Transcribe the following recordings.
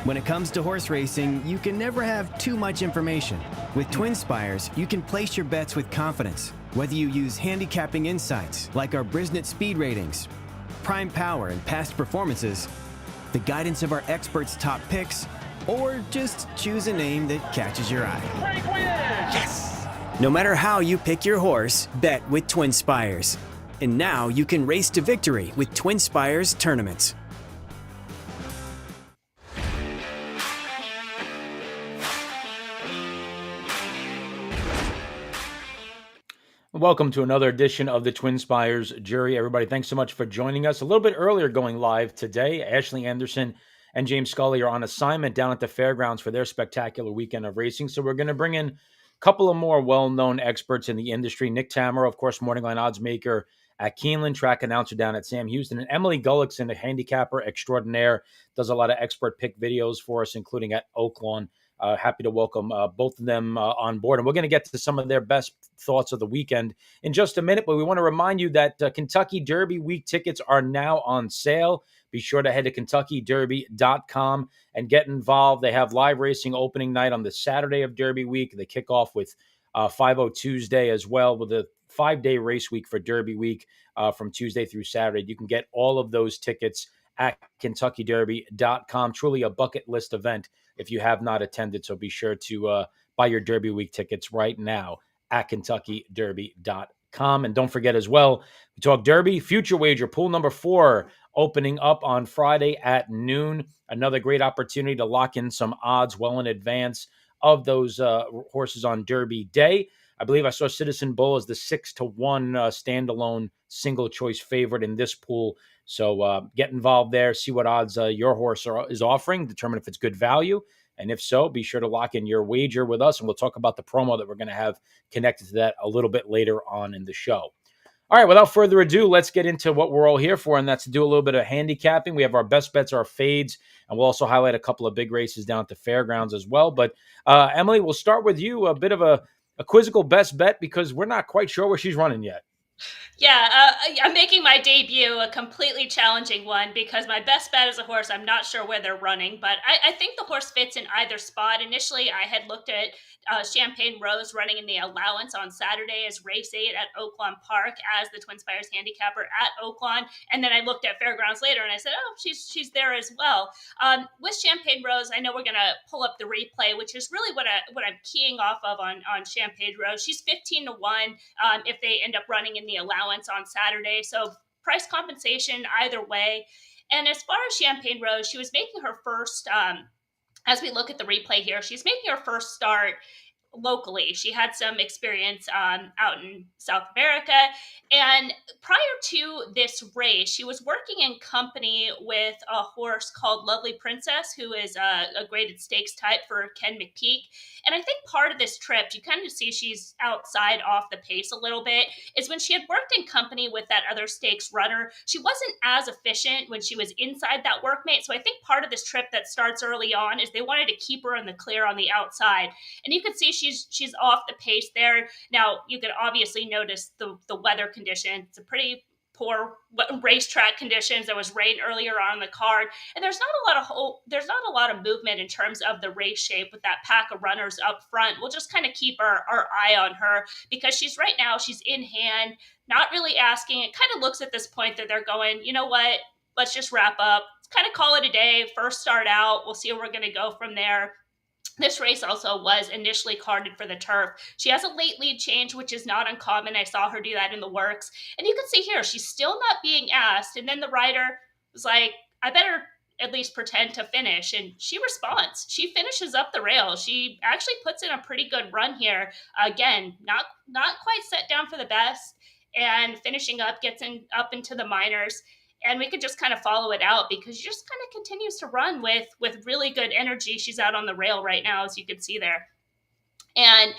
When it comes to horse racing, you can never have too much information. With Twinspires, you can place your bets with confidence, whether you use handicapping insights like our Brisnet speed ratings, prime power and past performances, the guidance of our experts' top picks, or just choose a name that catches your eye. Yes! No matter how you pick your horse, bet with Twinspires. And now you can race to victory with Twinspires tournaments. Welcome to another edition of the Twinspires Jury. Everybody, thanks so much for joining us. A little bit earlier going live today, Ashley Anderson and James Scully are on assignment down at the fairgrounds for their spectacular weekend of racing. So we're going to bring in a couple of more well-known experts in the industry. Nick Tammaro, of course, morning line odds maker at Keeneland, track announcer down at Sam Houston, and Emily Gullikson, a handicapper extraordinaire, does a lot of expert pick videos for us, including at Oaklawn. Happy to welcome both of them on board. And we're going to get to some of their best thoughts of the weekend in just a minute. But we want to remind you that Kentucky Derby week tickets are now on sale. Be sure to head to KentuckyDerby.com and get involved. They have live racing opening night on the Saturday of Derby week. They kick off with 5-0 Tuesday as well, with a 5-day race week for Derby week from Tuesday through Saturday. You can get all of those tickets at KentuckyDerby.com. Truly a bucket list event if you have not attended. So be sure to buy your Derby week tickets right now at KentuckyDerby.com. And don't forget as well, we talk Derby, Future Wager, pool number 4, opening up on Friday at noon. Another great opportunity to lock in some odds well in advance of those horses on Derby Day. I believe I saw Citizen Bull as the 6-1 standalone single choice favorite in this pool. So get involved there, see what odds your horse is offering, determine if it's good value. And if so, be sure to lock in your wager with us, and we'll talk about the promo that we're going to have connected to that a little bit later on in the show. All right, without further ado, let's get into what we're all here for, and that's to do a little bit of handicapping. We have our best bets, our fades, and we'll also highlight a couple of big races down at the fairgrounds as well. But Emily, we'll start with you, a bit of a quizzical best bet, because we're not quite sure where she's running yet. Yeah, I'm making my debut a completely challenging one because my best bet is a horse. I'm not sure where they're running, but I think the horse fits in either spot. Initially, I had looked at Champagne Rose running in the allowance on Saturday as race 8 at Oaklawn Park as the Twinspires handicapper at Oaklawn. And then I looked at Fairgrounds later and I said, oh, she's there as well. With Champagne Rose, I know we're going to pull up the replay, which is really what I'm keying off of on Champagne Rose. She's 15-1 if they end up running in the allowance on Saturday. So price compensation either way. And as far as Champagne Rose, she was making her first, as we look at the replay here, she's making her first start locally. She had some experience out in South America. And prior to this race, she was working in company with a horse called Lovely Princess, who is a graded stakes type for Ken McPeak. And I think part of this trip, you kind of see she's outside off the pace a little bit, is when she had worked in company with that other stakes runner, she wasn't as efficient when she was inside that workmate. So I think part of this trip that starts early on is they wanted to keep her in the clear on the outside. And you can see she's off the pace there. Now, you could obviously notice the weather condition. It's a pretty poor racetrack conditions. There was rain earlier on the card, and there's not a lot of movement in terms of the race shape with that pack of runners up front. We'll just kind of keep our eye on her because she's in hand, not really asking. It kind of looks at this point that they're going, you know what? Let's just wrap up. Let's kind of call it a day. First start out. We'll see where we're going to go from there. This race also was initially carded for the turf. She has a late lead change, which is not uncommon. I saw her do that in the works. And you can see here, she's still not being asked. And then the rider was like, I better at least pretend to finish. And she responds. She finishes up the rail. She actually puts in a pretty good run here. Again, not quite set down for the best. And finishing up, gets up into the minors. And we could just kind of follow it out because she just kind of continues to run with really good energy. She's out on the rail right now, as you can see there. And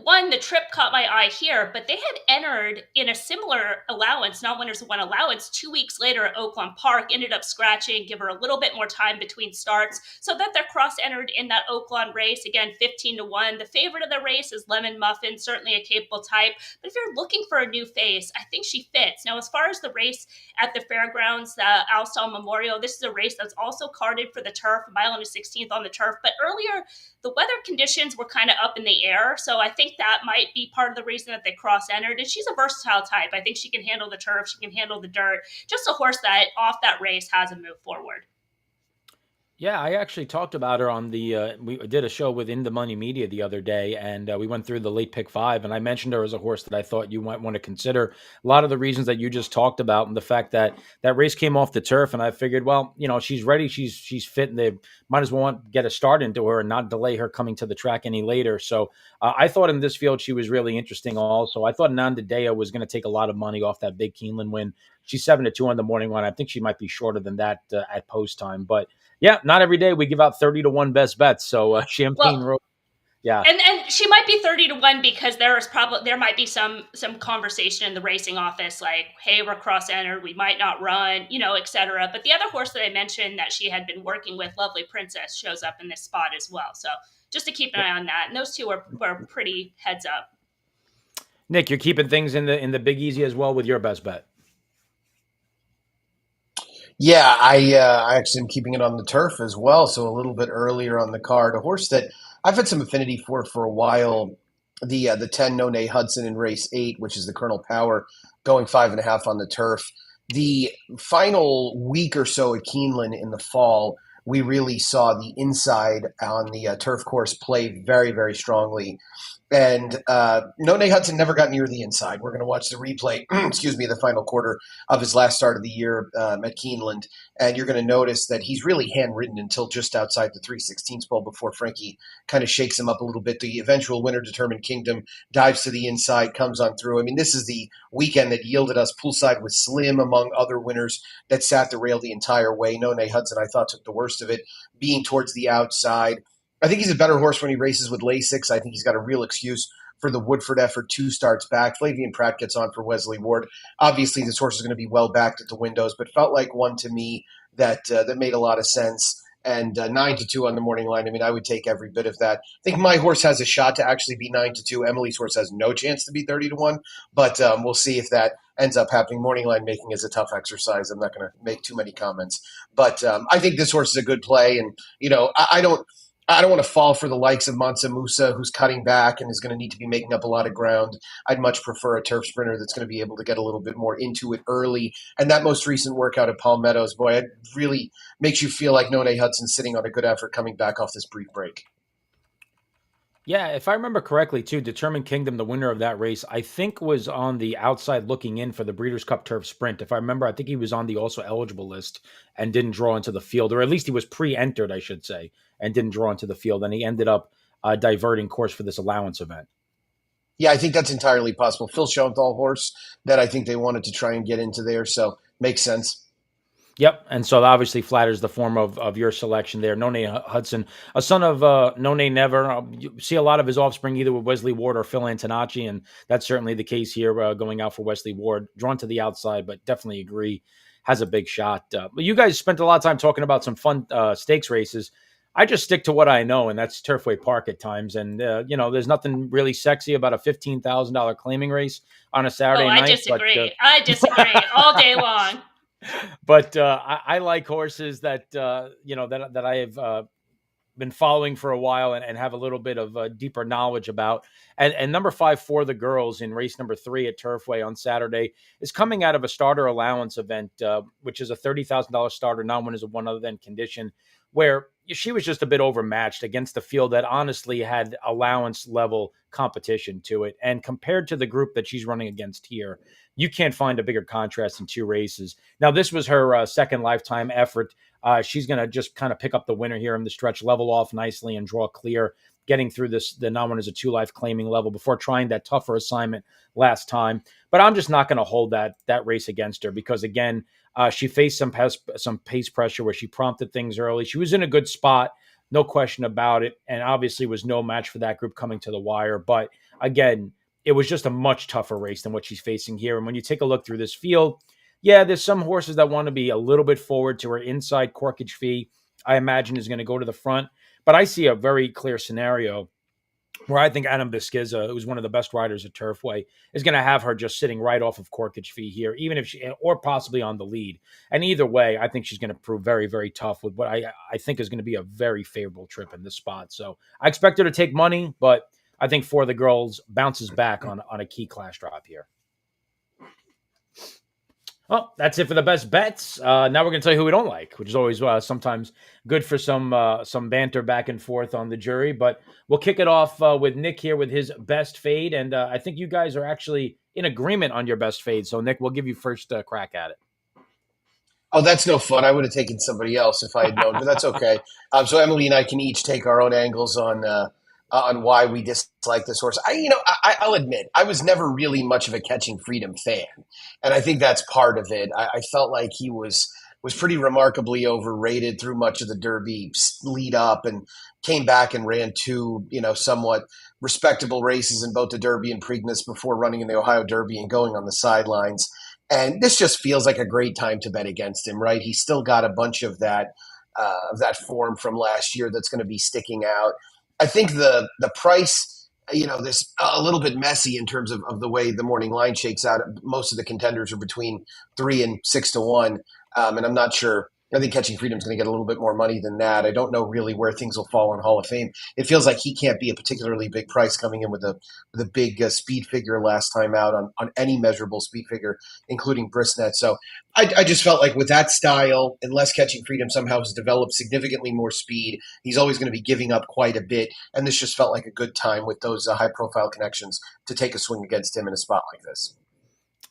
one, the trip caught my eye here, but they had entered in a similar allowance, not winners of one allowance, 2 weeks later at Oakland Park, ended up scratching, give her a little bit more time between starts, so that they're cross-entered in that Oakland race, again, 15-1. The favorite of the race is Lemon Muffin, certainly a capable type, but if you're looking for a new face, I think she fits. Now, as far as the race at the fairgrounds, the Alstom Memorial, this is a race that's also carded for the turf, a mile and a 16th on the turf, but earlier, the weather conditions were kind of up in the air. So I think that might be part of the reason that they cross-entered. And she's a versatile type. I think she can handle the turf. She can handle the dirt. Just a horse that off that race has a move forward. Yeah, I actually talked about her on we did a show with In the Money Media the other day, and we went through the late pick five, and I mentioned her as a horse that I thought you might want to consider. A lot of the reasons that you just talked about, and the fact that that race came off the turf, and I figured, well, she's ready, she's fit, and they might as well get a start into her and not delay her coming to the track any later. So I thought in this field she was really interesting. Also, I thought Nanda Deo was going to take a lot of money off that big Keeneland win. She's 7-2 on the morning line. I think she might be shorter than that at post time, but. Yeah, not every day we give out 30-1 best bets. So Champagne Road, yeah, and she might be 30-1 because there might be some conversation in the racing office like, hey, we're cross-entered, we might not run, etc. But the other horse that I mentioned that she had been working with, Lovely Princess, shows up in this spot as well. So just to keep an eye on that. And those two are pretty heads up. Nick, you're keeping things in the Big Easy as well with your best bet. Yeah, I actually am keeping it on the turf as well, so a little bit earlier on the card. A horse that I've had some affinity for a while. The 10 None Hudson in race 8, which is the Colonel Power, going 5.5 on the turf. The final week or so at Keeneland in the fall, we really saw the inside on the turf course play very, very strongly. And None Hudson never got near the inside. We're going to watch the replay, the final quarter of his last start of the year at Keeneland. And you're going to notice that he's really handwritten until just outside the 3/16 pole before Frankie kind of shakes him up a little bit. The eventual winner, Determined Kingdom, dives to the inside, comes on through. I mean, this is the weekend that yielded us poolside with Slim, among other winners that sat the rail the entire way. None Hudson, I thought, took the worst of it, being towards the outside. I think he's a better horse when he races with Lasix. I think he's got a real excuse for the Woodford effort 2 starts back. Flavian Pratt gets on for Wesley Ward. Obviously, this horse is going to be well backed at the windows, but felt like one to me that made a lot of sense. And 9-2 on the morning line. I mean, I would take every bit of that. I think my horse has a shot to actually be 9-2. Emily's horse has no chance to be 30-1, but we'll see if that ends up happening. Morning line making is a tough exercise. I'm not going to make too many comments, but I think this horse is a good play. And I don't want to fall for the likes of Mansa Musa, who's cutting back and is going to need to be making up a lot of ground. I'd much prefer a turf sprinter that's going to be able to get a little bit more into it early. And that most recent workout at Palmettos, boy, it really makes you feel like None Hudson's sitting on a good effort coming back off this brief break. Yeah, if I remember correctly, too, Determined Kingdom, the winner of that race, I think was on the outside looking in for the Breeders' Cup Turf Sprint. If I remember, I think he was on the also eligible list and didn't draw into the field, or at least he was pre-entered, I should say, and didn't draw into the field. And he ended up diverting course for this allowance event. Yeah, I think that's entirely possible. Phil Schoenthal horse that I think they wanted to try and get into there, so makes sense. Yep, and so that obviously flatters the form of your selection there. None Hudson, a son of None Never. You see a lot of his offspring either with Wesley Ward or Phil Antonacci, and that's certainly the case here going out for Wesley Ward. Drawn to the outside, but definitely agree, has a big shot. But you guys spent a lot of time talking about some fun stakes races. I just stick to what I know, and that's Turfway Park at times. And, there's nothing really sexy about a $15,000 claiming race on a Saturday night. I disagree. I disagree all day long. But I like horses that that I have been following for a while and have a little bit of deeper knowledge about. And number 5 for the girls in race number 3 at Turfway on Saturday is coming out of a starter allowance event, which is a $30,000 starter, non-winners of one other than condition, where she was just a bit overmatched against the field that honestly had allowance level competition to it. And compared to the group that she's running against here, you can't find a bigger contrast in 2 races. Now, this was her second lifetime effort. She's going to just kind of pick up the winner here in the stretch, level off nicely and draw clear, getting through the non-winners of 2 life claiming level before trying that tougher assignment last time. But I'm just not going to hold that race against her because, again, she faced some pace pressure where she prompted things early. She was in a good spot, no question about it. And obviously was no match for that group coming to the wire. But again, it was just a much tougher race than what she's facing here. And when you take a look through this field, yeah, there's some horses that want to be a little bit forward to her inside. Corkage Fee, I imagine, is going to go to the front. But I see a very clear scenario where I think Adam Beskiza, who's one of the best riders at Turfway, is going to have her just sitting right off of Corkage Fee here, even if she, or possibly on the lead. And either way, I think she's going to prove very, very tough with what I think is going to be a very favorable trip in this spot. So I expect her to take money, but I think For the Girls bounces back on a key class drop here. Well, that's it for the best bets. Now we're going to tell you who we don't like, which is always sometimes good for some banter back and forth on the jury. But we'll kick it off with Nick here with his best fade. And I think you guys are actually in agreement on your best fade. So, Nick, we'll give you first crack at it. Oh, that's no fun. I would have taken somebody else if I had known, but that's okay. So Emily and I can each take our own angles on why we dislike this horse. I'll admit, I was never really much of a Catching Freedom fan, and I think that's part of it. I felt like he was pretty remarkably overrated through much of the Derby lead up, and came back and ran two, somewhat respectable races in both the Derby and Preakness before running in the Ohio Derby and going on the sidelines. And this just feels like a great time to bet against him, right? He's still got a bunch of that form from last year that's going to be sticking out. I think the price, this a little bit messy in terms of the way the morning line shakes out. Most of the contenders are between 3 and 6 to 1, and I'm not sure. I think Catching Freedom is going to get a little bit more money than that. I don't know really where things will fall in Hall of Fame. It feels like he can't be a particularly big price coming in with a big speed figure last time out on any measurable speed figure, including Brisnet. So I just felt like with that style, unless Catching Freedom somehow has developed significantly more speed, he's always going to be giving up quite a bit. And this just felt like a good time with those high-profile connections to take a swing against him in a spot like this.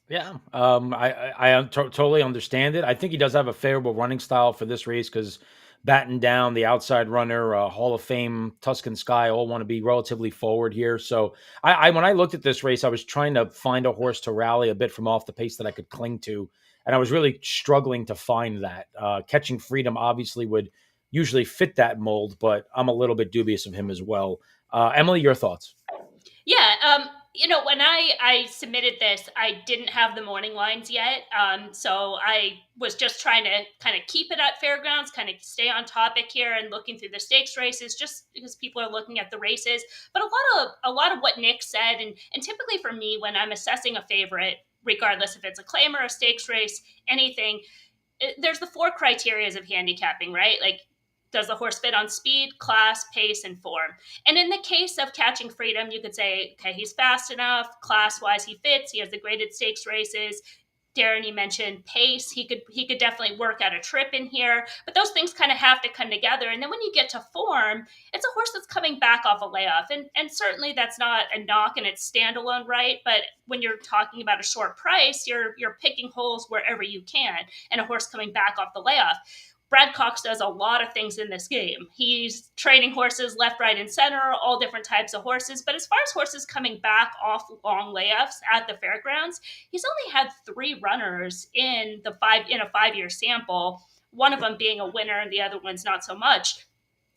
Yeah, I totally understand it. I think he does have a favorable running style for this race because Batten Down, the outside runner, Hall of Fame, Tuscan Sky, all want to be relatively forward here. So I when I looked at this race, I was trying to find a horse to rally a bit from off the pace that I could cling to, and I was really struggling to find that. Catching Freedom obviously would usually fit that mold, but I'm a little bit dubious of him as well. Emily, your thoughts? Yeah, when I submitted this, I didn't have the morning lines yet. So I was just trying to kind of keep it at Fairgrounds, kind of stay on topic here and looking through the stakes races just because people are looking at the races. But a lot of what Nick said, and typically for me, when I'm assessing a favorite, regardless if it's a claim or a stakes race, anything, there's the 4 criterias of handicapping, right? Like, does the horse fit on speed, class, pace, and form? And in the case of Catching Freedom, you could say, okay, he's fast enough, class-wise he fits, he has the graded stakes races. Darin, you mentioned pace. He could definitely work out a trip in here, but those things kind of have to come together. And then when you get to form, it's a horse that's coming back off a layoff. And certainly that's not a knock and it's standalone, right? But when you're talking about a short price, you're picking holes wherever you can, and a horse coming back off the layoff. Brad Cox does a lot of things in this game. He's training horses left, right, and center, all different types of horses. But as far as horses coming back off long layoffs at the fairgrounds, he's only had 3 runners in a 5-year sample, one of them being a winner and the other one's not so much.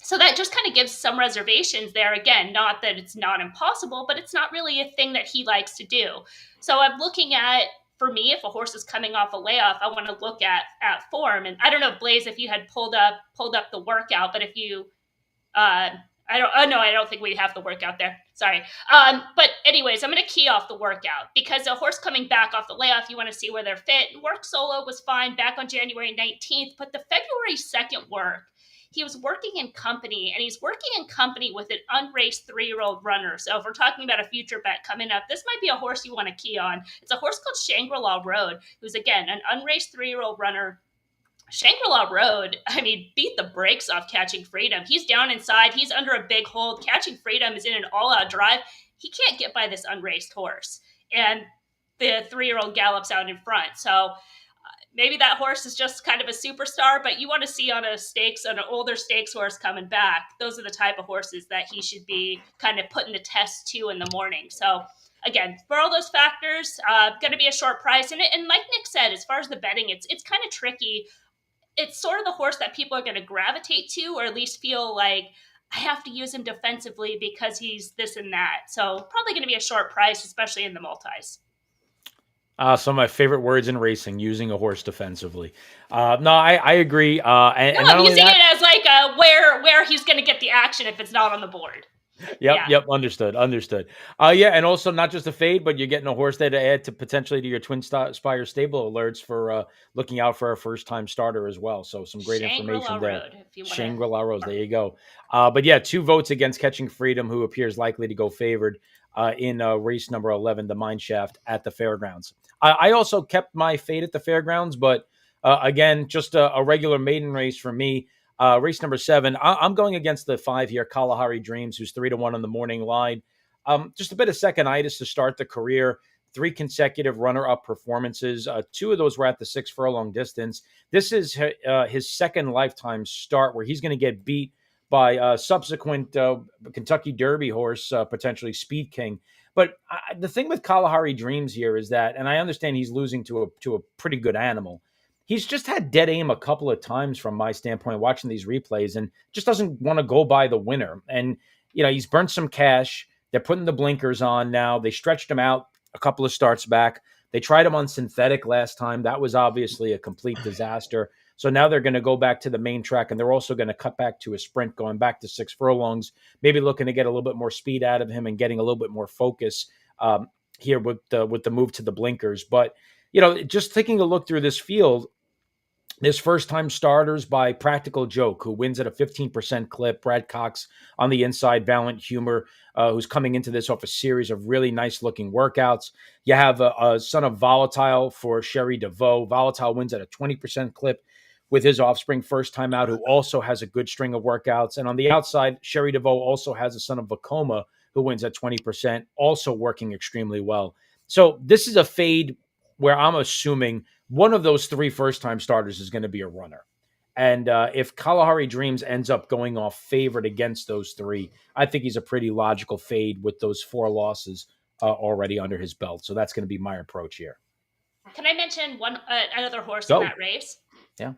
So that just kind of gives some reservations there. Again, not that it's not impossible, but it's not really a thing that he likes to do. So I'm looking at, for me, if a horse is coming off a layoff, I want to look at form. And I don't know, Blaze, if you had pulled up the workout, but if you, I don't think we have the workout there. Sorry. But anyways, I'm going to key off the workout because a horse coming back off the layoff, you want to see where they're fit. Work solo was fine back on January 19th, but the February 2nd work, he was working in company, and he's working in company with an unraced 3-year-old runner. So if we're talking about a future bet coming up, this might be a horse you want to key on. It's a horse called Shangri-La Road, who's, again, an unraced 3-year-old runner. Shangri-La Road, beat the brakes off Catching Freedom. He's down inside. He's under a big hold. Catching Freedom is in an all-out drive. He can't get by this unraced horse. And the 3-year-old gallops out in front. So maybe that horse is just kind of a superstar, but you want to see on an older stakes horse coming back. Those are the type of horses that he should be kind of putting the test to in the morning. So again, for all those factors, going to be a short price. And like Nick said, as far as the betting, it's kind of tricky. it's sort of the horse that people are going to gravitate to, or at least feel like I have to use him defensively because he's this and that. So probably going to be a short price, especially in the multis. Some of my favorite words in racing, using a horse defensively. No, I agree. And No, not I'm only using that, it as like where he's going to get the action if it's not on the board. Yep, Yeah. yep, understood. Yeah, and also not just a fade, but you're getting a horse there to add to potentially to your Twinspire stable alerts for looking out for a first time starter as well. So some great Shangri-La information there. Road, if you want to. Shangri-La Rose, there you go. But yeah, 2 votes against Catching Freedom, who appears likely to go favored in race number 11, the Mine Shaft at the fairgrounds. I also kept my fade at the fairgrounds, but again, just a regular maiden race for me. Race number 7, I'm going against the 5 here, Kalahari Dreams, who's 3-1 on the morning line. Just a bit of second-itis to start the career. 3 consecutive runner-up performances. 2 of those were at the 6 furlong distance. This is his second lifetime start where he's going to get beat by a subsequent Kentucky Derby horse, potentially Speed King. But the thing with Kalahari Dreams here is that, and I understand he's losing to a pretty good animal, he's just had dead aim a couple of times from my standpoint watching these replays and just doesn't want to go by the winner. And, he's burnt some cash. They're putting the blinkers on now. They stretched him out a couple of starts back. They tried him on synthetic last time. That was obviously a complete disaster. So now they're going to go back to the main track, and they're also going to cut back to a sprint, going back to 6 furlongs, maybe looking to get a little bit more speed out of him and getting a little bit more focus here with the move to the blinkers. But, just taking a look through this field, this first-time starters by Practical Joke, who wins at a 15% clip. Brad Cox on the inside, Valiant Humor, who's coming into this off a series of really nice-looking workouts. You have a son of Volatile for Sherry DeVoe. Volatile wins at a 20% clip with his offspring first time out, who also has a good string of workouts. And on the outside, Sherry DeVoe also has a son of Vacoma, who wins at 20%, also working extremely well. So this is a fade where I'm assuming one of those 3 first-time starters is going to be a runner. And if Kalahari Dreams ends up going off favored against those 3, I think he's a pretty logical fade with those 4 losses already under his belt. So that's going to be my approach here. Can I mention another horse Go. in that race? Yeah.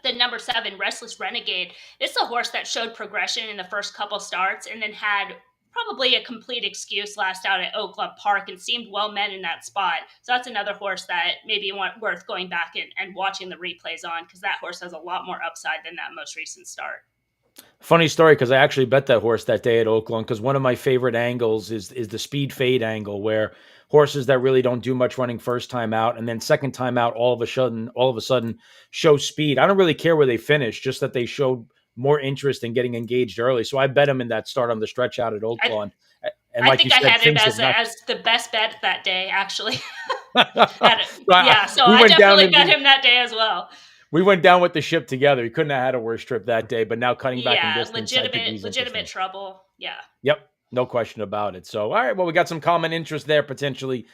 The number 7, Restless Renegade. This is a horse that showed progression in the first couple starts and then had probably a complete excuse last out at Oakland Park and seemed well met in that spot. So that's another horse that maybe worth going back and watching the replays on, because that horse has a lot more upside than that most recent start. Funny story, because I actually bet that horse that day at Oakland, because one of my favorite angles is the speed fade angle, where horses that really don't do much running first time out and then second time out all of a sudden show speed. I don't really care where they finish, just that they showed more interest in getting engaged early. So I bet him in that start on the stretch out at Oakland. And I think I had him as the best bet that day, actually. So I definitely bet him that day as well. We went down with the ship together. He couldn't have had a worse trip that day, but now cutting back in distance. Legitimate trouble. Yeah. Yep. No question about it. So, all right. Well, we got some common interest there potentially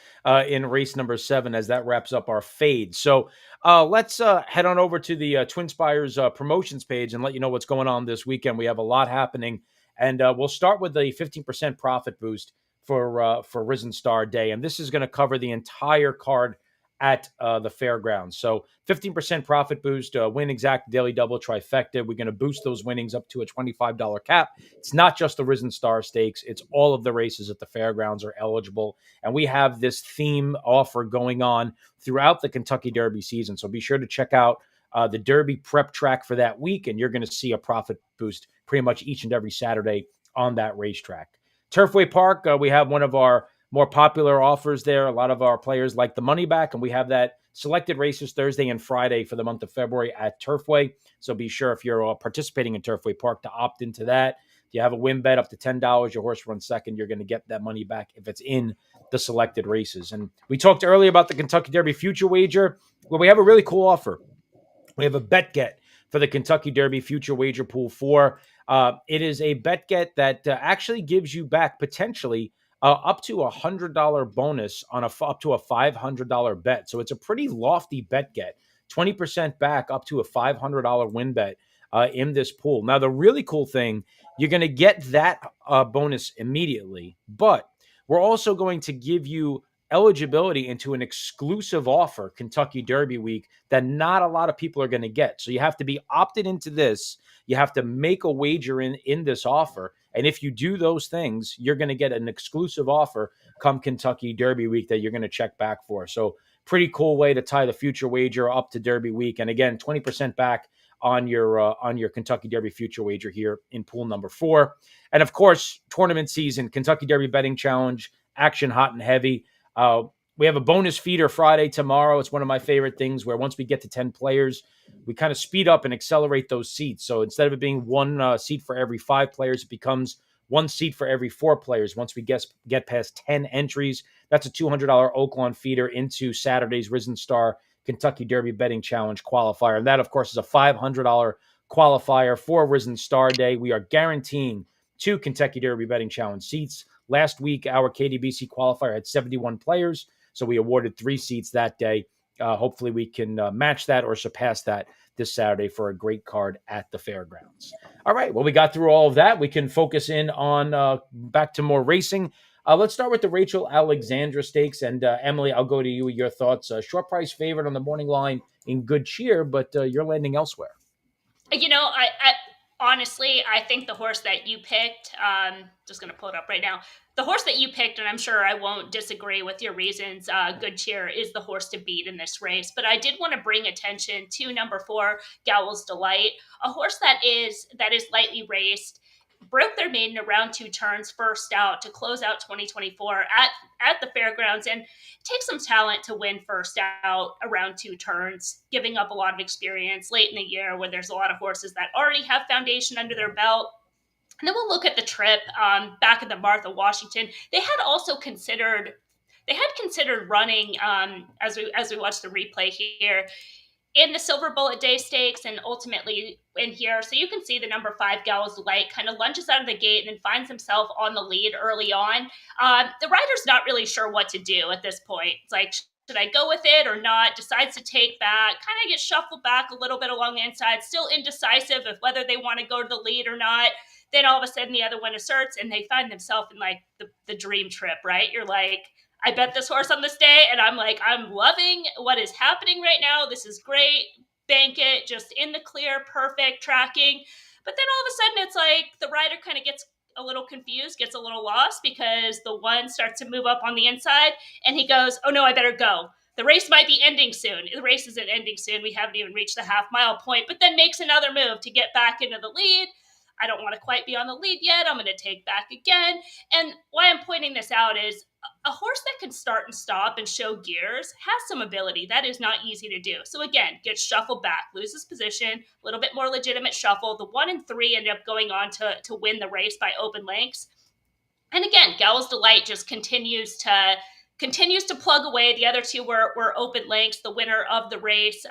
in race number 7 as that wraps up our fade. So let's head on over to the Twinspires promotions page and let you know what's going on this weekend. We have a lot happening, and we'll start with the 15% profit boost for Risen Star Day. And this is going to cover the entire card at the fairgrounds. So 15% profit boost, win exact daily double trifecta. We're going to boost those winnings up to a $25 cap. It's not just the Risen Star Stakes. It's all of the races at the fairgrounds are eligible. And we have this theme offer going on throughout the Kentucky Derby season. So be sure to check out the Derby prep track for that week, and you're going to see a profit boost pretty much each and every Saturday on that racetrack. Turfway Park, we have one of our more popular offers there. A lot of our players like the money back, and we have that selected races Thursday and Friday for the month of February at Turfway. So be sure if you're participating in Turfway Park to opt into that. If you have a win bet up to $10, your horse runs second, you're going to get that money back if it's in the selected races. And we talked earlier about the Kentucky Derby Future Wager, where we have a really cool offer. We have a bet get for the Kentucky Derby Future Wager Pool 4. It is a bet get that actually gives you back potentially up to $100 bonus on up to a $500 bet. So it's a pretty lofty bet get. 20% back up to a $500 win bet in this pool. Now, the really cool thing, you're going to get that bonus immediately, but we're also going to give you eligibility into an exclusive offer, Kentucky Derby week, that not a lot of people are going to get. So you have to be opted into this. You have to make a wager in this offer. And if you do those things, you're going to get an exclusive offer come Kentucky Derby week that you're going to check back for. So pretty cool way to tie the future wager up to Derby week. And again, 20% back on your Kentucky Derby future wager here in pool number 4. And of course, tournament season, Kentucky Derby betting challenge, action hot and heavy. We have a bonus feeder Friday tomorrow. It's one of my favorite things where once we get to 10 players, we kind of speed up and accelerate those seats. So instead of it being one seat for every 5 players, it becomes one seat for every 4 players. Once we get past 10 entries, that's a $200 Oaklawn feeder into Saturday's Risen Star Kentucky Derby Betting Challenge qualifier. And that, of course, is a $500 qualifier for Risen Star Day. We are guaranteeing 2 Kentucky Derby Betting Challenge seats. Last week, our KDBC qualifier had 71 players, so we awarded 3 seats that day. Hopefully, we can match that or surpass that this Saturday for a great card at the fairgrounds. All right, well, we got through all of that. We can focus in on back to more racing. Let's start with the Rachel Alexandra Stakes. And Emily, I'll go to you with your thoughts. Short price favorite on the morning line in good cheer, but you're landing elsewhere. I honestly, I think the horse that you picked, just going to pull it up right now. The horse that you picked, and I'm sure I won't disagree with your reasons, Good Cheer is the horse to beat in this race. But I did want to bring attention to number 4, Gowell's Delight, a horse that is lightly raced, broke their maiden around 2 turns first out to close out 2024 at the fairgrounds, and takes some talent to win first out around 2 turns, giving up a lot of experience late in the year where there's a lot of horses that already have foundation under their belt. And then we'll look at the trip back at the Martha Washington. They had considered running as we watch the replay here in the Silver Bullet Day Stakes and ultimately in here. So you can see the number 5, Gowell's Delight, kind of lunges out of the gate and then finds himself on the lead early on. The rider's not really sure what to do at this point. It's like, should I go with it or not? Decides to take back, kind of gets shuffled back a little bit along the inside, still indecisive of whether they want to go to the lead or not. Then all of a sudden the other one asserts and they find themselves in like the dream trip, right? You're like, I bet this horse on this day, and I'm like, I'm loving what is happening right now. This is great. Bank it, just in the clear, perfect tracking. But then all of a sudden, it's like the rider kind of gets a little confused, gets a little lost because the one starts to move up on the inside, and he goes, oh no, I better go. The race might be ending soon. The race isn't ending soon. We haven't even reached the half-mile point, but then makes another move to get back into the lead. I don't want to quite be on the lead yet. I'm going to take back again. And why I'm pointing this out is a horse that can start and stop and show gears has some ability. That is not easy to do. So again, gets shuffled back, loses position, a little bit more legitimate shuffle. The 1 and 3 end up going on to win the race by open lengths. And again, Gowell's Delight just continues to plug away. The other 2 were open lengths. The winner of the race,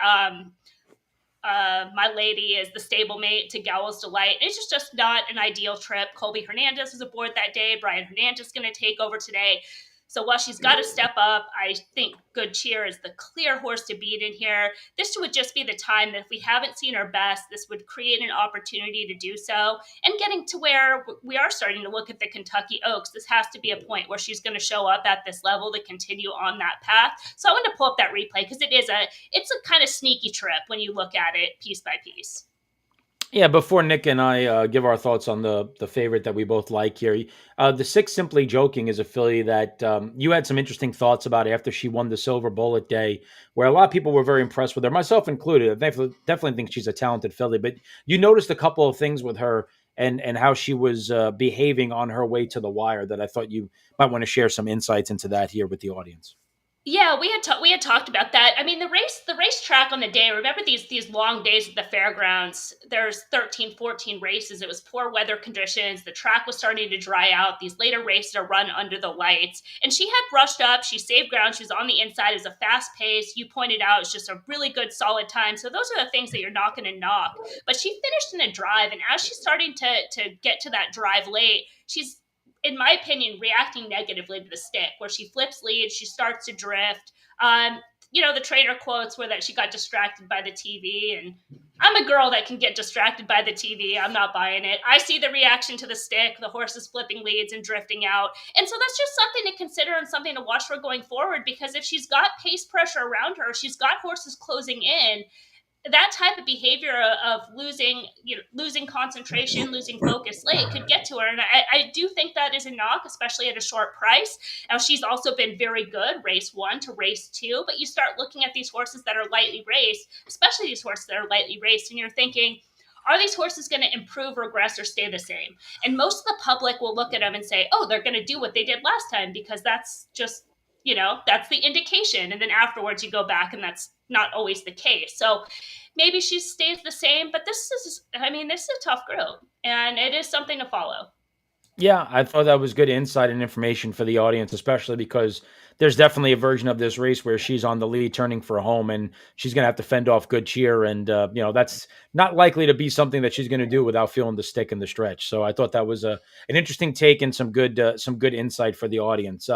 My Lady, is the stablemate to Gowell's Delight. It's just not an ideal trip. Colby Hernandez was aboard that day. Brian Hernandez is going to take over today. So while she's got to step up, I think Good Cheer is the clear horse to beat in here. This would just be the time that if we haven't seen her best, this would create an opportunity to do so. And getting to where we are starting to look at the Kentucky Oaks, this has to be a point where she's going to show up at this level to continue on that path. So I want to pull up that replay because it's a kind of sneaky trip when you look at it piece by piece. Yeah, before Nick and I give our thoughts on the favorite that we both like here, the 6 Simply Joking is a filly that you had some interesting thoughts about after she won the Silver Bullet Day, where a lot of people were very impressed with her, myself included. I definitely think she's a talented filly, but you noticed a couple of things with her and how she was behaving on her way to the wire that I thought you might want to share some insights into that here with the audience. Yeah, we had talked about that. I mean, the racetrack on the day, remember these long days at the fairgrounds, there's 13, 14 races. It was poor weather conditions. The track was starting to dry out. These later races are run under the lights. And she had brushed up. She saved ground. She was on the inside. It was a fast pace. You pointed out it's just a really good, solid time. So those are the things that you're not going to knock. But she finished in a drive. And as she's starting to get to that drive late, she's, in my opinion, reacting negatively to the stick, where she flips lead, she starts to drift. the trainer quotes were that she got distracted by the TV, and I'm a girl that can get distracted by the TV. I'm not buying it. I see the reaction to the stick, the horses flipping leads and drifting out. And so that's just something to consider and something to watch for going forward, because if she's got pace pressure around her, she's got horses closing in, that type of behavior of losing concentration, losing focus late could get to her. And I do think that is a knock, especially at a short price. Now, she's also been very good race 1 to race 2, but you start looking at these horses that are lightly raced, especially these horses that are lightly raced, and you're thinking, are these horses going to improve, regress, or stay the same? And most of the public will look at them and say, oh, they're going to do what they did last time, because that's just, that's the indication. And then afterwards you go back and that's not always the case. So maybe she stays the same, but this is a tough group, and it is something to follow. Yeah, I thought that was good insight and information for the audience, especially because there's definitely a version of this race where she's on the lead turning for home, and she's going to have to fend off Good Cheer. And, that's not likely to be something that she's going to do without feeling the stick in the stretch. So I thought that was an interesting take and some good insight for the audience.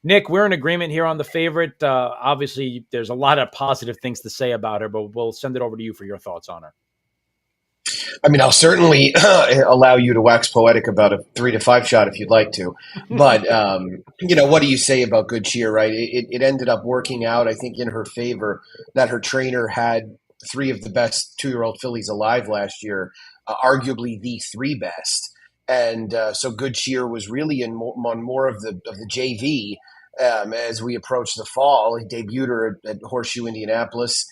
Nick, we're in agreement here on the favorite. Obviously, there's a lot of positive things to say about her, but we'll send it over to you for your thoughts on her. I mean, I'll certainly allow you to wax poetic about a 3 to 5 shot if you'd like to. But, what do you say about Good Cheer, right? It ended up working out, I think, in her favor that her trainer had 3 of the best 2-year-old fillies alive last year, arguably the 3 best. And so Good Cheer was really on more of the JV as we approached the fall. He debuted her at Horseshoe Indianapolis.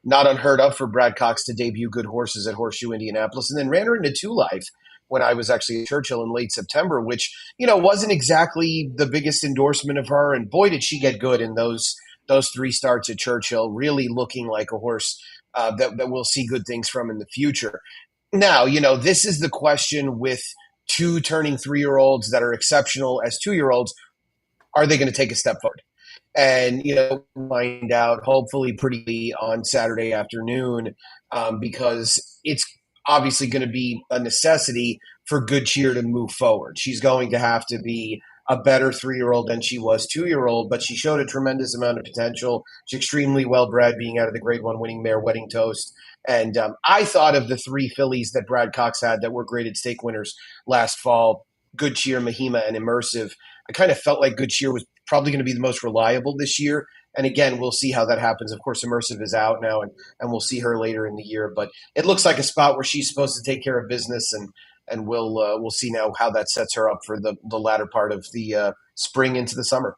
Not unheard of for Brad Cox to debut good horses at Horseshoe Indianapolis, and then ran her into 2 Life when I was actually at Churchill in late September, which, wasn't exactly the biggest endorsement of her. And boy, did she get good in those 3 starts at Churchill, really looking like a horse that we'll see good things from in the future. Now, this is the question with 2 turning 3-year-olds that are exceptional as 2-year-olds. Are they going to take a step forward? And, find out hopefully pretty on Saturday afternoon because it's obviously going to be a necessity for Good Cheer to move forward. She's going to have to be a better 3-year-old than she was 2-year-old, but she showed a tremendous amount of potential. She's extremely well-bred, being out of the Grade 1 winning mare Wedding Toast. And I thought of the 3 fillies that Brad Cox had that were graded stake winners last fall, Good Cheer, Mahima, and Immersive. I kind of felt like Good Cheer was probably going to be the most reliable this year. And again, we'll see how that happens. Of course, Immersive is out now, and we'll see her later in the year. But it looks like a spot where she's supposed to take care of business, and we'll see now how that sets her up for the latter part of the spring into the summer.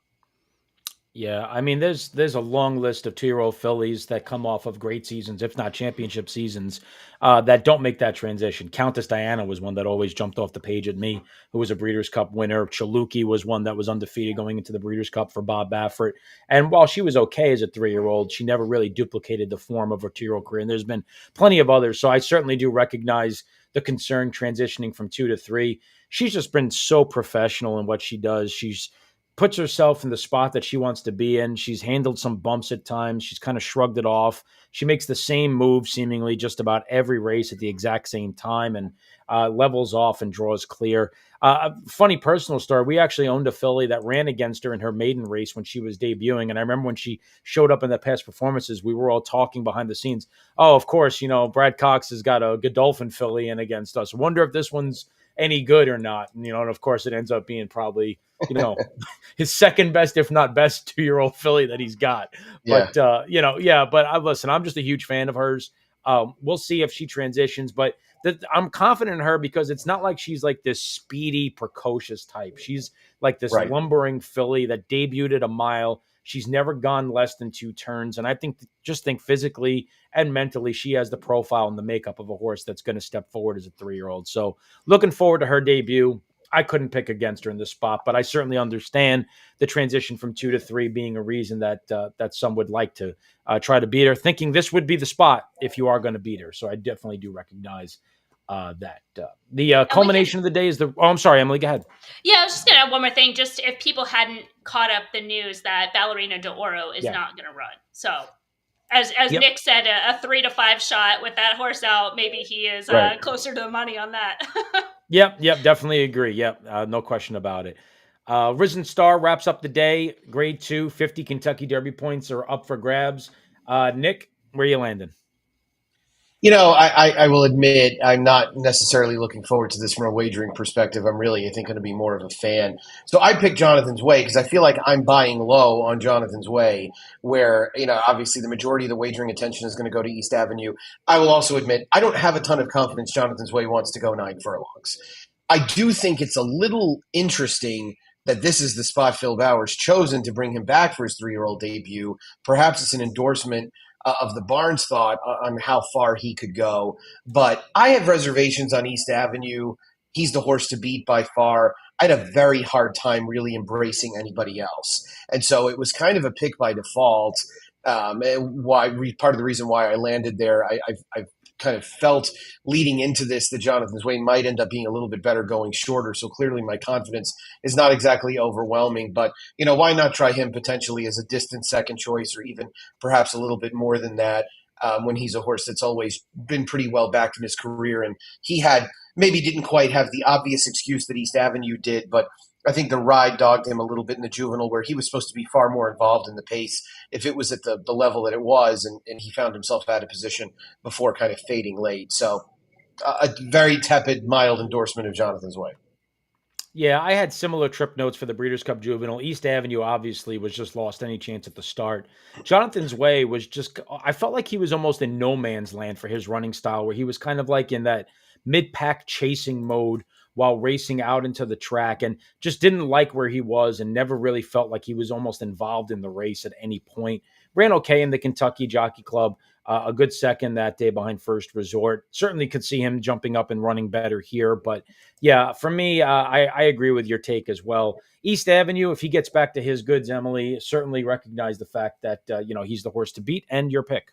Yeah, I mean, there's a long list of 2-year-old fillies that come off of great seasons, if not championship seasons, that don't make that transition. Countess Diana was one that always jumped off the page at me, who was a Breeders' Cup winner. Chaluki was one that was undefeated going into the Breeders' Cup for Bob Baffert. And while she was okay as a 3-year-old, she never really duplicated the form of her 2-year-old career. And there's been plenty of others. So I certainly do recognize the concern transitioning from 2 to 3. She's just been so professional in what she does. She's puts herself in the spot that she wants to be in. She's handled some bumps at times. She's kind of shrugged it off. She makes the same move seemingly just about every race at the exact same time and levels off and draws clear. Funny personal story. We actually owned a filly that ran against her in her maiden race when she was debuting. And I remember when she showed up in the past performances, we were all talking behind the scenes. Oh, of course, Brad Cox has got a Godolphin filly in against us. Wonder if this one's any good or not. And of course it ends up being probably, his second best, if not best 2-year-old filly that he's got. Yeah. But, but listen, I'm just a huge fan of hers. We'll see if she transitions, but I'm confident in her because it's not like she's like this speedy, precocious type. She's like this lumbering filly that debuted at a mile. She's never gone less than 2 turns. And I think physically and mentally, she has the profile and the makeup of a horse that's going to step forward as a 3-year-old. So looking forward to her debut. I couldn't pick against her in this spot, but I certainly understand the transition from 2 to 3 being a reason that some would like to try to beat her, thinking this would be the spot if you are going to beat her. So I definitely do recognize that. The culmination of the day is the. Oh, I'm sorry, Emily. Go ahead. Yeah, I was just gonna add one more thing. Just if people hadn't caught up the news that Ballerina de Oro is not going to run. So as Nick said, a 3 to 5 shot with that horse out, maybe he is closer to the money on that. Yep, definitely agree. Yep, no question about it. Risen Star wraps up the day. Grade 2, 50 Kentucky Derby points are up for grabs. Nick, where you landing? I will admit I'm not necessarily looking forward to this from a wagering perspective. I'm really, I think, going to be more of a fan. So I picked Jonathan's Way because I feel like I'm buying low on Jonathan's Way, where, obviously the majority of the wagering attention is going to go to East Avenue. I will also admit I don't have a ton of confidence Jonathan's Way wants to go 9 furlongs. I do think it's a little interesting that this is the spot Phil Bauer's chosen to bring him back for his 3-year-old debut. Perhaps it's an endorsement of the Barnes thought on how far he could go. But I have reservations on East Avenue. He's the horse to beat by far. I had a very hard time really embracing anybody else. And so it was kind of a pick by default. Part of the reason why I landed there, I've kind of felt leading into this that Jonathan's Way might end up being a little bit better going shorter. So clearly my confidence is not exactly overwhelming, but why not try him potentially as a distant second choice or even perhaps a little bit more than that when he's a horse that's always been pretty well backed in his career. And he maybe didn't quite have the obvious excuse that East Avenue did, but I think the ride dogged him a little bit in the juvenile where he was supposed to be far more involved in the pace if it was at the level that it was, and he found himself out of position before kind of fading late. So a very tepid, mild endorsement of Jonathan's Way. Yeah, I had similar trip notes for the Breeders' Cup Juvenile. East Avenue obviously was just lost any chance at the start. Jonathan's Way was just, I felt like he was almost in no man's land for his running style, where he was kind of like in that mid-pack chasing mode while racing out into the track and just didn't like where he was and never really felt like he was almost involved in the race at any point. Ran okay in the Kentucky Jockey Club, a good second that day behind First Resort. Certainly could see him jumping up and running better here. But yeah, for me, I agree with your take as well. East Avenue, if he gets back to his goods, Emily, certainly recognize the fact that, he's the horse to beat and your pick.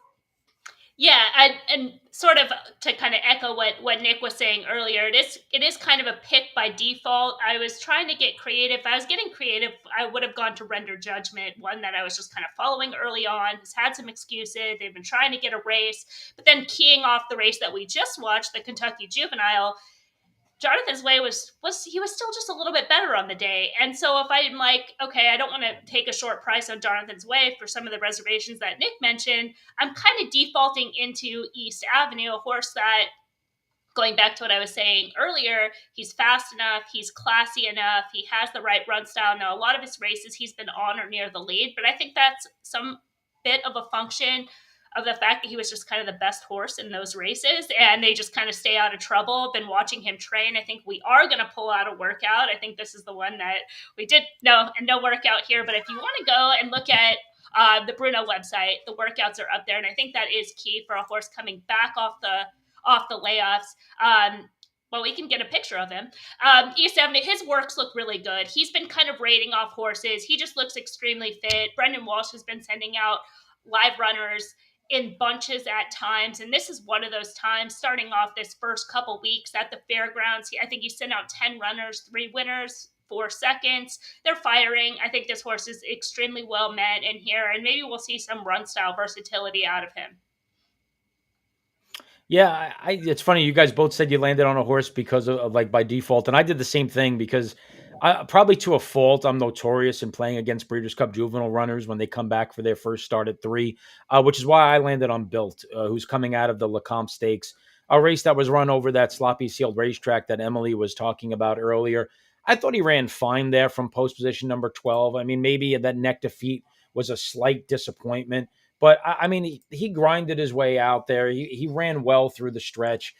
Yeah, and sort of to kind of echo what Nick was saying earlier, it is kind of a pick by default. I was trying to get creative. If I was getting creative, I would have gone to Render Judgment, one that I was just kind of following early on. Has had some excuses. They've been trying to get a race, but then keying off the race that we just watched, the Kentucky Juvenile. Jonathan's Way was still just a little bit better on the day. And so if I'm like, okay, I don't want to take a short price on Jonathan's Way for some of the reservations that Nick mentioned, I'm kind of defaulting into East Avenue, a horse that, going back to what I was saying earlier, he's fast enough, he's classy enough, he has the right run style. Now, a lot of his races he's been on or near the lead, but I think that's some bit of a function of the fact that he was just kind of the best horse in those races and they just kind of stay out of trouble. Been watching him train. I think we are going to pull out a workout. I think this is the one that we did no workout here, but if you want to go and look at the Bruno website, the workouts are up there. And I think that is key for a horse coming back off the layoffs. Well, we can get a picture of him. East Avenue, his works look really good. He's been kind of rating off horses. He just looks extremely fit. Brendan Walsh has been sending out live runners in bunches at times. And this is one of those times starting off this first couple weeks at the fairgrounds. I think he sent out 10 runners, 3 winners, 4 seconds. They're firing. I think this horse is extremely well met in here, and maybe we'll see some run style versatility out of him. Yeah, it's funny. You guys both said you landed on a horse because of like by default. And I did the same thing because probably to a fault, I'm notorious in playing against Breeders' Cup Juvenile runners when they come back for their first start at 3, which is why I landed on Built, who's coming out of the Lecomte Stakes, a race that was run over that sloppy sealed racetrack that Emily was talking about earlier. I thought he ran fine there from post position number 12. I mean, maybe that neck defeat was a slight disappointment. But, I mean, he grinded his way out there. He ran well through the stretch.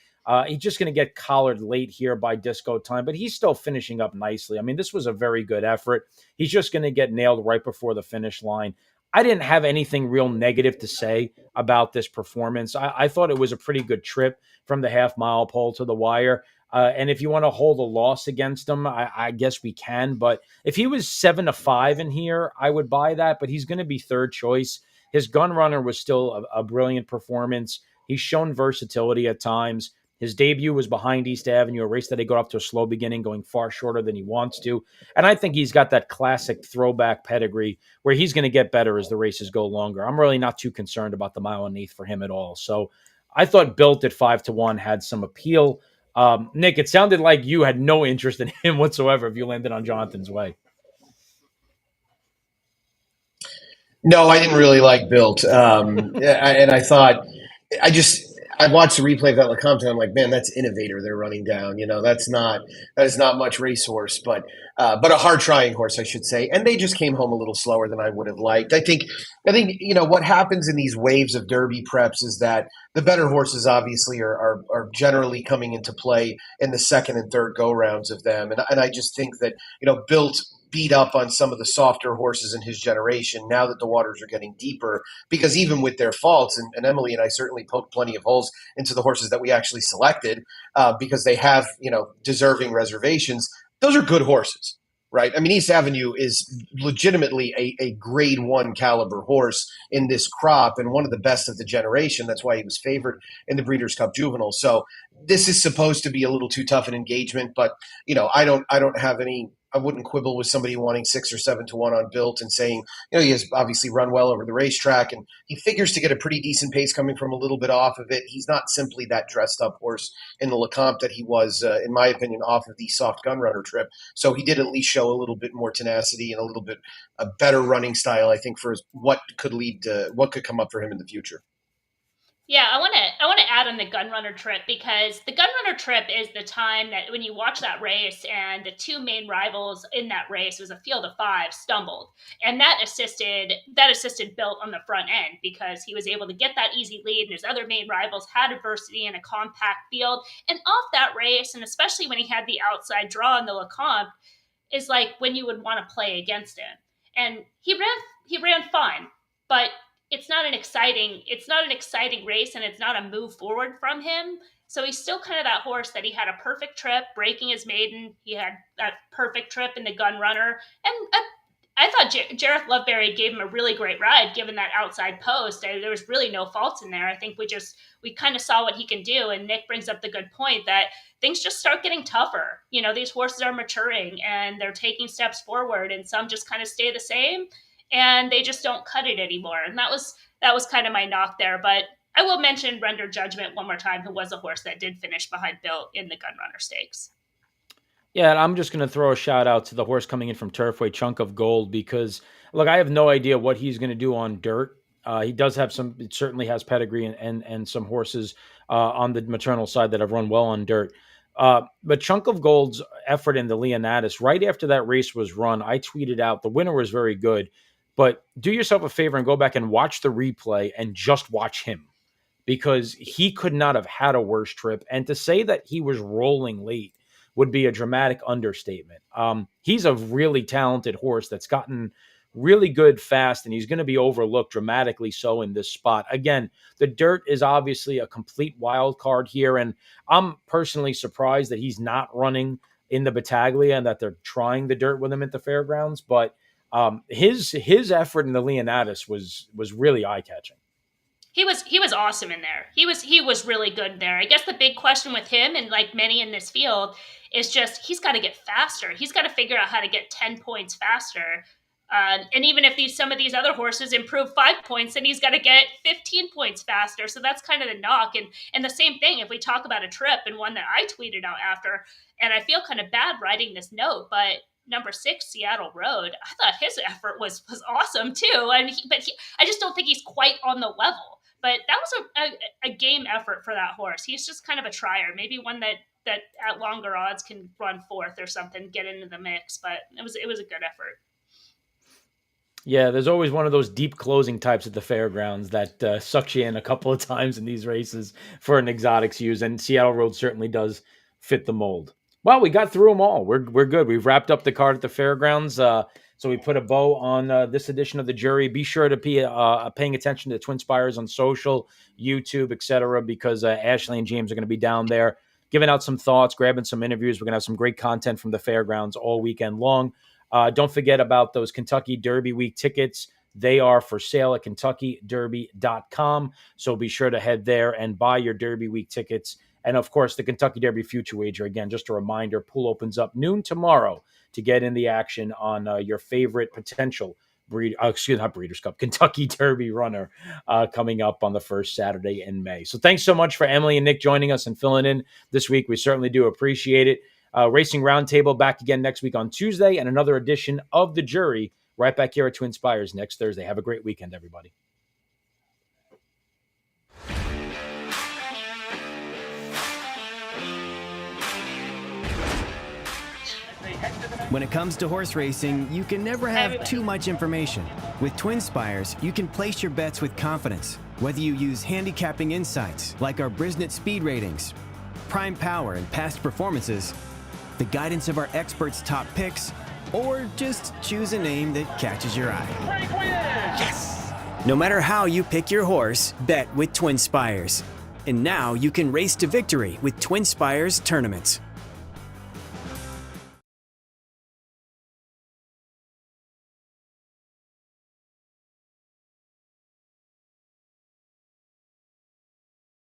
He's just going to get collared late here by disco time, but he's still finishing up nicely. I mean, this was a very good effort. He's just going to get nailed right before the finish line. I didn't have anything real negative to say about this performance. I thought it was a pretty good trip from the half-mile pole to the wire. And if you want to hold a loss against him, I guess we can. But if he was 7-5 in here, I would buy that. But he's going to be third choice. His gun runner was still a brilliant performance. He's shown versatility at times. His debut was behind East Avenue, a race that he got off to a slow beginning, going far shorter than he wants to. And I think he's got that classic throwback pedigree where he's going to get better as the races go longer. I'm really not too concerned about the 1.8 miles for him at all. So I thought Built at 5-1 had some appeal. Nick, it sounded like you had no interest in him whatsoever if you landed on Jonathan's Way. No, I didn't really like Built. And I thought, I just, I watched the replay of that LeCompte and I'm like, man, that's Innovator they're running down. That is not much racehorse, but a hard trying horse, I should say. And they just came home a little slower than I would have liked. I think, what happens in these waves of Derby preps is that the better horses obviously are generally coming into play in the second and third go rounds of them. And I just think that, Built beat up on some of the softer horses in his generation now that the waters are getting deeper, because even with their faults, and Emily and I certainly poked plenty of holes into the horses that we actually selected, because they have, deserving reservations. Those are good horses, right? I mean, East Avenue is legitimately a grade one caliber horse in this crop and one of the best of the generation. That's why he was favored in the Breeders' Cup Juvenile. So this is supposed to be a little too tough an engagement, but I wouldn't quibble with somebody wanting 6 or 7 to 1 on Built and saying, he has obviously run well over the racetrack and he figures to get a pretty decent pace coming from a little bit off of it. He's not simply that dressed up horse in the LeCompte that he was, in my opinion, off of the soft gun runner trip. So he did at least show a little bit more tenacity and a little bit a better running style, I think, for what could come up for him in the future. Yeah, I want to add on the gun runner trip, because the gun runner trip is the time that when you watch that race and the two main rivals in that race was a field of 5 stumbled, and that assisted Built on the front end because he was able to get that easy lead and his other main rivals had adversity in a compact field. And off that race, and especially when he had the outside draw in the LeCompte, is like when you would want to play against him. And he ran fine, but it's not an exciting race, and it's not a move forward from him. So he's still kind of that horse that he had a perfect trip breaking his maiden. He had that perfect trip in the gun runner, and I thought Jareth Loveberry gave him a really great ride, given that outside post. There was really no faults in there. I think we kind of saw what he can do. And Nick brings up the good point that things just start getting tougher. These horses are maturing and they're taking steps forward, and some just kind of stay the same, and they just don't cut it anymore. And that was kind of my knock there. But I will mention Render Judgment one more time, who was a horse that did finish behind Built in the Gun Runner Stakes. Yeah, and I'm just going to throw a shout out to the horse coming in from Turfway, Chunk of Gold, because look, I have no idea what he's going to do on dirt. He does have it certainly has pedigree and some horses on the maternal side that have run well on dirt. But Chunk of Gold's effort in the Leonatus, right after that race was run, I tweeted out the winner was very good, but do yourself a favor and go back and watch the replay and just watch him, because he could not have had a worse trip. And to say that he was rolling late would be a dramatic understatement. He's a really talented horse that's gotten really good fast, and he's going to be overlooked dramatically so in this spot. Again, the dirt is obviously a complete wild card here, and I'm personally surprised that he's not running in the Battaglia and that they're trying the dirt with him at the fairgrounds. But his effort in the Leonatus was really eye-catching. He was awesome in there. He was really good there. I guess the big question with him, and like many in this field, is just he's got to get faster. He's got to figure out how to get 10 points faster. And even if some of these other horses improve 5 points, then he's got to get 15 points faster. So that's kind of the knock. And the same thing, if we talk about a trip, and one that I tweeted out after, and I feel kind of bad writing this note, but number 6, Seattle Road, I thought his effort was awesome too. I just don't think he's quite on the level. But that was a game effort for that horse. He's just kind of a trier, maybe one that at longer odds can run 4th or something, get into the mix. But it was a good effort. Yeah, there's always one of those deep closing types at the fairgrounds that sucks you in a couple of times in these races for an exotics use, and Seattle Road certainly does fit the mold. Well, we got through them all. We're good. We've wrapped up the card at the fairgrounds. So we put a bow on this edition of the Jury. Be sure to be paying attention to Twinspires on social, YouTube, etc., because Ashley and James are going to be down there giving out some thoughts, grabbing some interviews. We're going to have some great content from the fairgrounds all weekend long. Don't forget about those Kentucky Derby Week tickets. They are for sale at KentuckyDerby.com. So be sure to head there and buy your Derby Week tickets. And, of course, the Kentucky Derby Future Wager. Again, just a reminder, pool opens up noon tomorrow to get in the action on your favorite potential Breeders' Cup, Kentucky Derby runner coming up on the first Saturday in May. So thanks so much for Emily and Nick joining us and filling in this week. We certainly do appreciate it. Racing Roundtable back again next week on Tuesday, and another edition of The Jury right back here at Twinspires next Thursday. Have a great weekend, everybody. When it comes to horse racing, you can never have too much information. With Twinspires, you can place your bets with confidence, whether you use handicapping insights like our Brisnet speed ratings, prime power and past performances, the guidance of our experts' top picks, or just choose a name that catches your eye. Yes! No matter how you pick your horse, bet with Twinspires. And now you can race to victory with Twinspires tournaments.